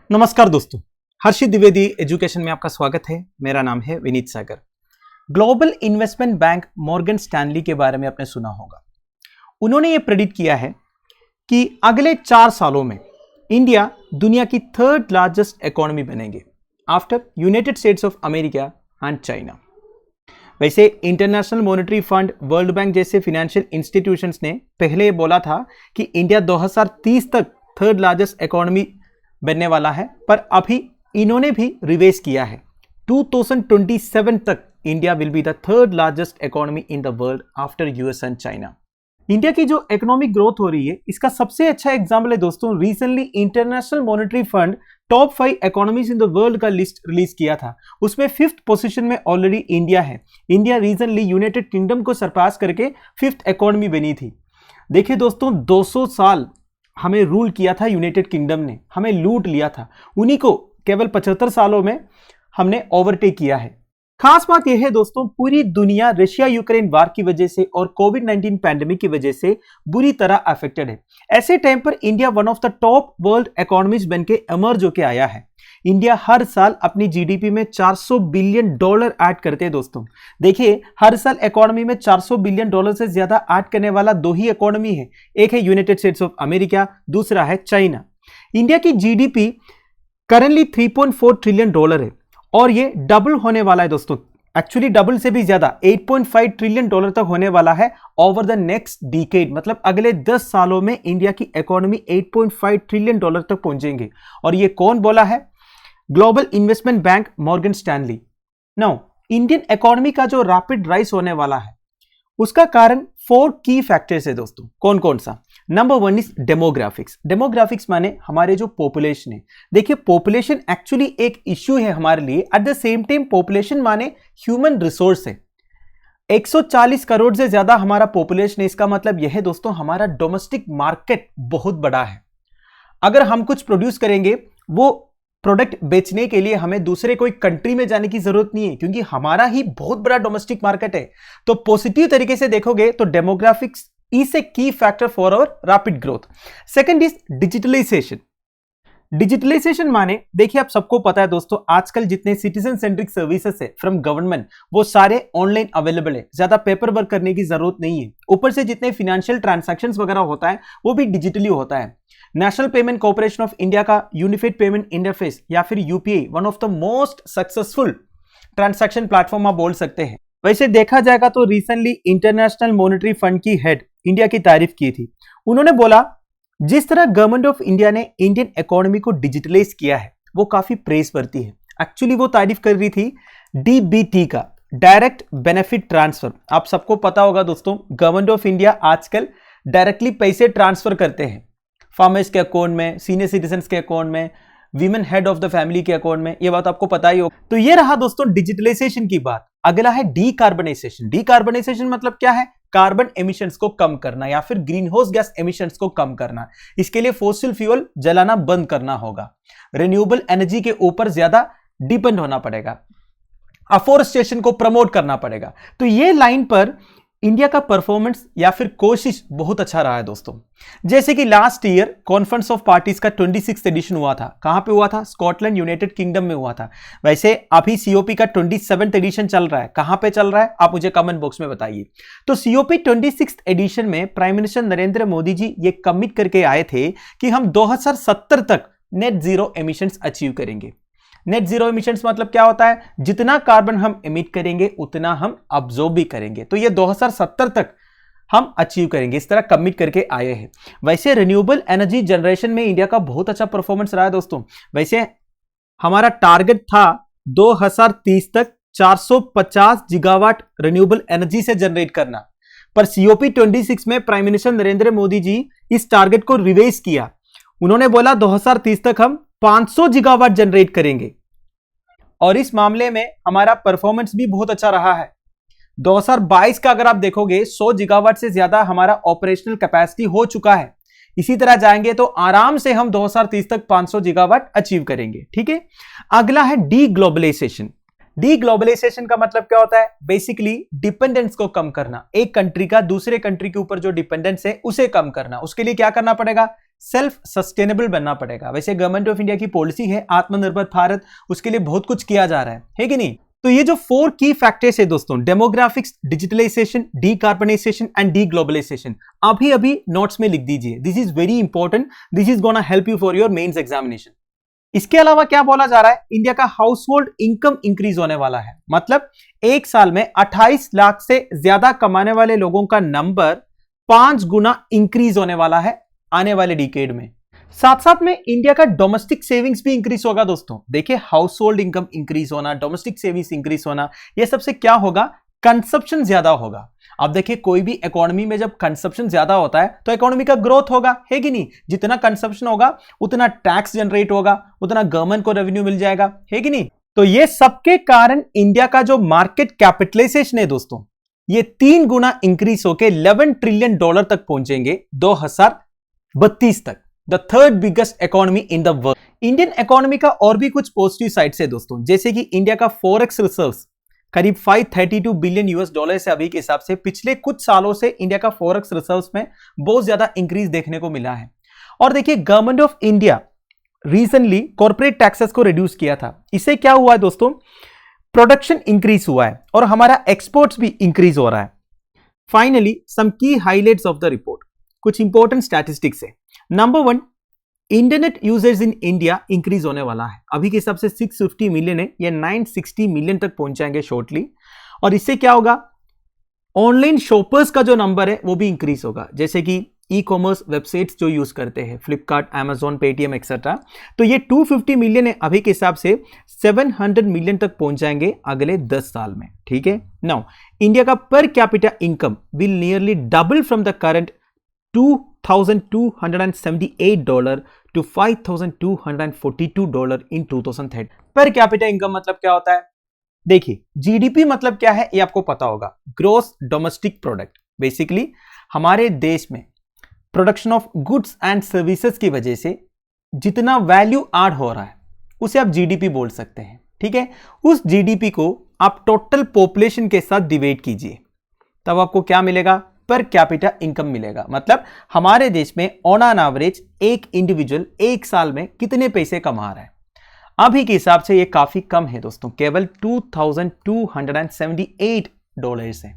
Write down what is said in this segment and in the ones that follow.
नमस्कार दोस्तों, हर्षित द्विवेदी एजुकेशन में आपका स्वागत है। मेरा नाम है Vineet Sagar. Global investment bank Morgan Stanley के बारे में आपने सुना होगा। उन्होंने ये प्रेडिक्ट किया है कि अगले 4 सालों में इंडिया दुनिया की 3rd लार्जेस्ट इकोनॉमी बनेंगे after United States of America and China. वैसे International Monetary Fund, World Bank जैसे फाइनेंशियल इंस्टीट्यूशंस ने पहले बोला था कि इंडिया 2030 तक 3rd लार्जेस्ट इकोनॉमी बनने वाला है, पर अभी इन्होंने भी रिवाइज किया है। 2027 तक India will be the 3rd largest economy in the world after US and China. India की जो इकोनॉमिक ग्रोथ हो रही है, इसका सबसे अच्छा एग्जांपल है दोस्तों, recently international Monetary fund top 5 economies in the world का लिस्ट रिलीज किया था। उसमें 5th पोजीशन में ऑलरेडी इंडिया है। इंडिया रिसेंटली यूनाइटेड किंगडम को सरपास करके 5th इकोनॉमी बनी थी। देखिए दोस्तों, 200 साल हमें रूल किया था यूनाइटेड किंगडम ने, हमें लूट लिया था। उन्हीं को केवल 75 सालों में हमने ओवरटेक किया है। खास बात यह है दोस्तों, पूरी दुनिया रशिया यूक्रेन वार की वजह से और कोविड-19 पैंडेमिक की वजह से बुरी तरह अफेक्टेड है। ऐसे टाइम पर India one of the top world economies बनके इमर्ज होके आया है। इंडिया हर साल अपनी जीडीपी में $400 बिलियन ऐड करते हैं दोस्तों। देखिए, हर साल इकोनॉमी में $400 बिलियन से ज्यादा ऐड करने वाला 2 ही इकोनॉमी है। एक है यूनाइटेड स्टेट्स ऑफ अमेरिका, दूसरा है चाइना। इंडिया की जीडीपी करंटली $3.4 ट्रिलियन है और ये डबल होने वाला है दोस्तों। एक्चुअली डबल से भी ज्यादा, $8.5 ट्रिलियन तक होने वाला है ओवर द नेक्स्ट डिकेड। मतलब अगले 10 सालों में इंडिया की इकोनॉमी $8.5 ट्रिलियन तक पहुंचेंगे। और ये कौन बोला है? Global investment bank Morgan Stanley. Now, Indian economy का जो रैपिड राइज होने वाला है, उसका कारण 4 की फैक्टर्स है दोस्तों। कौन कौन सा? Number 1 is demographics. डेमोग्राफिक्स माने हमारे जो पॉपुलेशन है। देखिए, पॉपुलेशन एक्चुअली एक इश्यू है हमारे लिए। At the same time population माने ह्यूमन रिसोर्स है। 140 करोड़ से ज्यादा हमारा पॉपुलेशन है। इसका मतलब यह है दोस्तों, हमारा डोमेस्टिक मार्केट बहुत बड़ा है। अगर हम कुछ प्रोड्यूस करेंगे, वो प्रोडक्ट बेचने के लिए हमें दूसरे कोई कंट्री में जाने की जरूरत नहीं है, क्योंकि हमारा ही बहुत बड़ा डोमेस्टिक मार्केट है। तो पॉजिटिव तरीके से देखोगे तो demographics is a key factor for our rapid growth. Second is digitalisation. Digitalisation माने, देखिए आप सबको पता है दोस्तों, आजकल जितने सिटीजन सेंट्रिक सर्विसेज है फ्रॉम गवर्नमेंट, वो सारे ऑनलाइन अवेलेबल है। ज्यादा पेपर वर्क करने की जरूरत नहीं है। ऊपर से जितने फाइनेंशियल ट्रांजैक्शंस वगैरह होता है, वो भी डिजिटली होता है। National payment corporation of India का यूनिफाइड पेमेंट इंटरफेस या फिर UPI one of the most successful transaction platform आप बोल सकते हैं। वैसे देखा जाएगा तो रिसेंटली इंटरनेशनल मॉनेटरी फंड की हेड इंडिया की तारीफ की थी। उन्होंने बोला, जिस तरह गवर्नमेंट ऑफ इंडिया ने इंडियन इकोनॉमी को डिजिटलाइज किया है, वो काफी प्रेज करती है। एक्चुअली वो तारीफ कर रही थी डीबीटी का, डायरेक्ट बेनिफिट ट्रांसफर। आप सबको पता होगा दोस्तों, गवर्नमेंट ऑफ इंडिया आजकल डायरेक्टली पैसे ट्रांसफर करते हैं फार्मर्स के अकाउंट में, सीनियर सिटीजन्स के अकाउंट में, women head of the family के अकाउंट में। ये बात आपको पता ही हो। तो ये रहा दोस्तों डिजिटलाइजेशन की बात। अगला है डीकार्बनाइजेशन। डीकार्बनाइजेशन मतलब क्या है? कार्बन एमिशंस को कम करना या फिर ग्रीन हाउस गैस एमिशंस को कम करना। इसके लिए फॉसिल फ्यूल जलाना बंद करना होगा। रिन्यूएबल एनर्जी के ऊपर ज्यादा डिपेंड होना पड़ेगा। अफोरेस्टेशन को प्रमोट करना पड़ेगा। तो ये लाइन पर इंडिया का परफॉर्मेंस या फिर कोशिश बहुत अच्छा रहा है दोस्तों। जैसे कि last year conference of parties का 26th एडिशन हुआ था। कहां पे हुआ था? स्कॉटलैंड, यूनाइटेड किंगडम में हुआ था। वैसे अभी सीओपी का 27th एडिशन चल रहा है। कहां पे चल रहा है आप मुझे कमेंट बॉक्स में बताइए। तो सीओपी 26th एडिशन में प्राइम मिनिस्टर नरेंद्र मोदी जी ये कमिट करके आए थे कि हम 2070 तक नेट जीरो एमिशंस अचीव करेंगे। नेट जीरो एमिशंस मतलब क्या होता है? जितना कार्बन हम एमिट करेंगे उतना हम अब्जॉर्ब भी करेंगे। तो ये 2070 तक हम अचीव करेंगे, इस तरह कमिट करके आए हैं। वैसे रिन्यूएबल एनर्जी जनरेशन में इंडिया का बहुत अच्छा परफॉर्मेंस रहा है दोस्तों। वैसे हमारा टारगेट था 2030 तक 450 गीगावाट रिन्यूएबल एनर्जी से जनरेट करना, पर सीओपी 26 में प्राइम मिनिस्टर नरेंद्र मोदी जी इस टारगेट को रिवाइज किया। उन्होंने बोला 2030 तक हम 500 गीगावाट जनरेट करेंगे। और इस मामले में हमारा परफॉर्मेंस भी बहुत अच्छा रहा है। 2022 का अगर आप देखोगे, 100 गीगावाट से ज्यादा हमारा ऑपरेशनल कैपेसिटी हो चुका है। इसी तरह जाएंगे तो आराम से हम 2030 तक 500 गीगावाट अचीव करेंगे। ठीक है। अगला है डीग्लोबलाइजेशन। डीग्लोबलाइजेशन का मतलब क्या होता है? बेसिकली डिपेंडेंस को कम करना। एक कंट्री का दूसरे कंट्री के ऊपर जो डिपेंडेंस है उसे कम करना। उसके लिए क्या करना पड़ेगा? सेल्फ सस्टेनेबल बनना पड़ेगा। वैसे गवर्नमेंट ऑफ इंडिया की पॉलिसी है आत्मनिर्भर भारत, उसके लिए बहुत कुछ किया जा रहा है कि नहीं? तो ये जो 4 की फैक्टर्स है दोस्तों, demographics, digitalisation, decarbonisation and deglobalisation, अभी अभी नोट्स में लिख दीजिए। This is very important, this is gonna help you for your mains examination. इसके अलावा क्या बोला जा रहा है, इंडिया का हाउस होल्ड इनकम इंक्रीज होने वाला है, मतलब एक साल में 28 लाख से ज्यादा कमाने वाले लोगों का नंबर 5 गुना इंक्रीज होने वाला है आने वाले डिकेड में। साथ साथ में इंडिया का डोमेस्टिक सेविंग्स भी इंक्रीज होगा दोस्तों। देखिए, हाउस होल्ड इनकम इंक्रीज होना, डोमेस्टिक सेविंग्स इंक्रीज होना, यह सबसे क्या होगा, कंजप्शन ज्यादा होगा। अब देखिए, कोई भी इकोनॉमी में जब कंजप्शन ज्यादा होता है तो इकोनॉमी का ग्रोथ होगा, है कि नहीं? जितना कंजप्शन होगा उतना टैक्स जनरेट होगा, उतना गवर्नमेंट को रेवेन्यू मिल जाएगा, है कि नहीं? तो ये सबके कारण इंडिया का जो मार्केट कैपिटलाइजेशन है दोस्तों, ये 3 गुना इंक्रीज होकर $11 ट्रिलियन तक पहुंचेंगे 2032 तक। The third biggest economy in the world. Indian economy का और भी कुछ पॉजिटिव साइड्स है दोस्तों, जैसे कि इंडिया का फॉरेक्स रिजर्व्स करीब $532 बिलियन से अभी के हिसाब से पिछले कुछ सालों से इंडिया का फॉरेक्स रिजर्व्स में बहुत ज्यादा इंक्रीज देखने को मिला है। और देखिए, government of India recently corporate taxes को रिड्यूस किया था। इससे क्या हुआ है दोस्तों, प्रोडक्शन इंक्रीज हुआ है और हमारा एक्सपोर्ट्स भी इंक्रीज हो रहा है। फाइनली सम की हाइलाइट्स ऑफ द रिपोर्ट, कुछ इंपॉर्टेंट स्टैटिस्टिक्स है। Number 1, internet users in India increase होने वाला है। अभी के हिसाब से 650 मिलियन है, ये 960 मिलियन तक पहुंच जाएंगे शॉर्टली। और इससे क्या होगा, ऑनलाइन शॉपर्स का जो नंबर है वो भी इंक्रीज होगा, जैसे कि ई कॉमर्स वेबसाइट्स जो यूज करते हैं, फ्लिपकार्ट, अमेजॉन, पेटीएम एक्सेट्रा। तो ये 250 मिलियन है, अभी के हिसाब से 700 मिलियन तक पहुंच जाएंगे अगले 10 साल में, ठीक है। नाउ इंडिया का per capita income will nearly double from the current $2,278 to $5,242 in 2030। Per capita income मतलब क्या होता है? देखिए, जीडीपी मतलब क्या है ये आपको पता होगा, ग्रोस डोमेस्टिक प्रोडक्ट। बेसिकली हमारे देश में production of goods and services की वजह से जितना वैल्यू ऐड हो रहा है उसे आप जीडीपी बोल सकते हैं, ठीक है। उस जीडीपी को आप टोटल पॉपुलेशन के साथ डिवाइड कीजिए, तब आपको क्या मिलेगा, पर कैपिटा इनकम मिलेगा। मतलब हमारे देश में ऑन एन एवरेज एक इंडिविजुअल एक साल में कितने पैसे कमा रहा है। अभी के हिसाब से ये काफी कम है दोस्तों, केवल $2,278 है।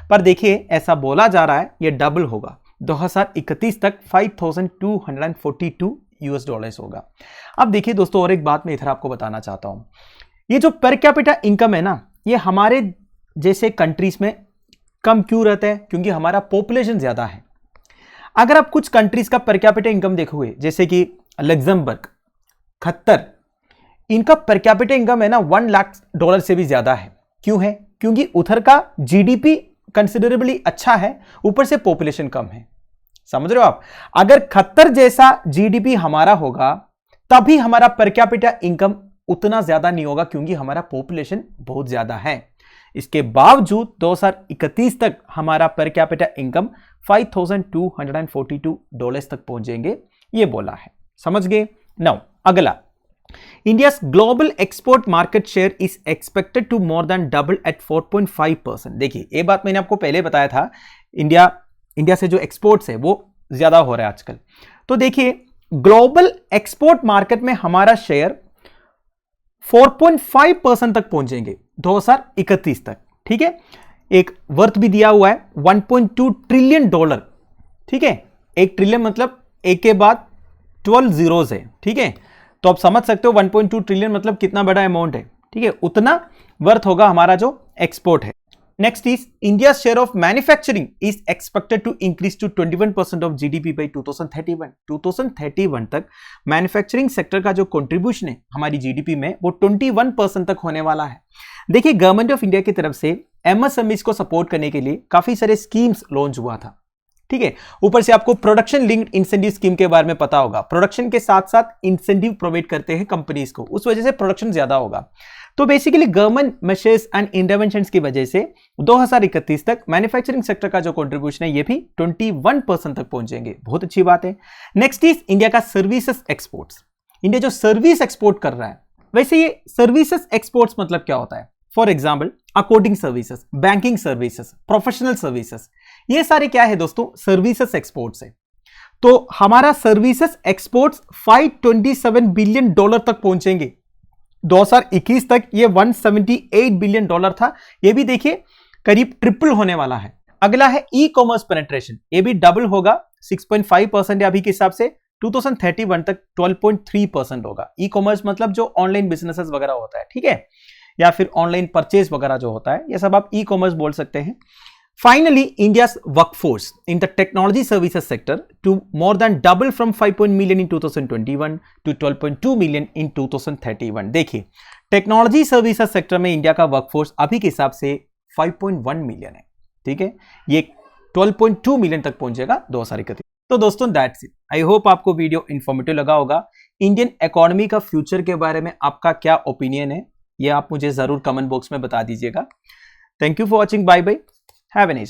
पर देखिए, ऐसा बोला जा रहा है ये डबल होगा, 2031 तक $5,242 होगा। अब देखिए दोस्तों, और एक बात मैं इधर आपको बताना चाहता हूं, ये जो पर कैपिटा इनकम है ना, ये हमारे जैसे कंट्रीज में कम क्यों रहता है, क्योंकि हमारा पॉपुलेशन ज्यादा है। अगर आप कुछ कंट्रीज का पर कैपिटा इनकम देखोगे, जैसे कि लग्जमबर्ग, कतर, इनका पर कैपिटा इनकम है ना $1 लाख से भी ज्यादा है। क्यों है? क्योंकि उधर का जीडीपी कंसिडरेबली अच्छा है, ऊपर से पॉपुलेशन कम है। समझ रहे हो आप? अगर कतर जैसा जीडीपी हमारा होगा तभी हमारा पर कैपिटा इनकम उतना ज्यादा नहीं होगा, क्योंकि हमारा पॉपुलेशन बहुत ज्यादा है। इसके बावजूद 2031 तक हमारा पर कैपिटा इनकम $5,242 तक पहुंचेंगे, ये बोला है। समझ गए? नाउ अगला, India's global export market share is expected to more than double at 4.5%। देखिए, ये बात मैंने आपको पहले बताया था, इंडिया से जो एक्सपोर्ट्स है वो ज्यादा हो रहा है आजकल। तो देखिए, ग्लोबल एक्सपोर्ट मार्केट में हमारा शेयर 4.5% तक पहुंचेंगे 2031 तक, ठीक है। एक वर्थ भी दिया हुआ है $1.2 ट्रिलियन, ठीक है। 1 ट्रिलियन मतलब एक के बाद 12 जीरोस है, ठीक है। तो आप समझ सकते हो 1.2 ट्रिलियन मतलब कितना बड़ा अमाउंट है, ठीक है। उतना वर्थ होगा हमारा जो एक्सपोर्ट है। Next is India share of manufacturing is expected to increase to 21% of GDP by 2031। 2031 तक मैन्युफैक्चरिंग सेक्टर का जो कंट्रीब्यूशन है हमारी जीडीपी में वो 21% तक होने वाला है। देखिए, गवर्नमेंट ऑफ इंडिया की तरफ से एमएसएमईज को सपोर्ट करने के लिए काफी सारे स्कीम्स लॉन्च हुआ था, ठीक है। ऊपर से आपको प्रोडक्शन लिंक्ड इंसेंटिव स्कीम के बारे में पता होगा, प्रोडक्शन के साथ साथ इंसेंटिव प्रोवाइड करते हैं कंपनीज को, उस वजह से प्रोडक्शन ज्यादा होगा। तो basically government measures and interventions की वजह से 2031 तक मैन्युफैक्चरिंग सेक्टर का जो कंट्रीब्यूशन है ये भी 21% तक पहुंचेंगे। बहुत अच्छी बात है। नेक्स्ट इज इंडिया का सर्विसेज एक्सपोर्ट्स। इंडिया जो सर्विस एक्सपोर्ट कर रहा है, वैसे ये सर्विसेज एक्सपोर्ट्स मतलब क्या होता है? For example accounting services, banking services, professional services, ये सारे क्या है दोस्तों? सर्विसेज एक्सपोर्ट्स है। तो हमारा सर्विसेज एक्सपोर्ट्स $527 बिलियन तक पहुंचेंगे। 2021 तक ये $178 बिलियन था। ये भी देखिए करीब ट्रिपल होने वाला है। अगला है ई कॉमर्स पेनिट्रेशन, ये भी डबल होगा, 6.5% है अभी के हिसाब से, 2031 तक 12.3% होगा। ई कॉमर्स मतलब जो ऑनलाइन बिजनेसेस वगैरह होता है, ठीक है, या फिर ऑनलाइन परचेज वगैरह जो होता है, ये सब आप ई कॉमर्स बोल सकते हैं। Finally, India's workforce in the technology services sector to more than double from 5 million in 2021 to 12.2 million in 2031। देखिए टेक्नोलॉजी सर्विसेज सेक्टर में इंडिया का वर्कफोर्स अभी के हिसाब से 5.1 मिलियन है, ठीक है, ये 12.2 मिलियन तक पहुंचेगा 2031। तो दोस्तों दैट्स इट। आई होप आपको वीडियो इंफॉर्मेटिव लगा होगा। इंडियन इकोनॉमी का फ्यूचर के बारे में आपका क्या ओपिनियन है, ये आप मुझे जरूर कमेंट बॉक्स में बता दीजिएगा। Thank you for watching, bye bye, have a nice day.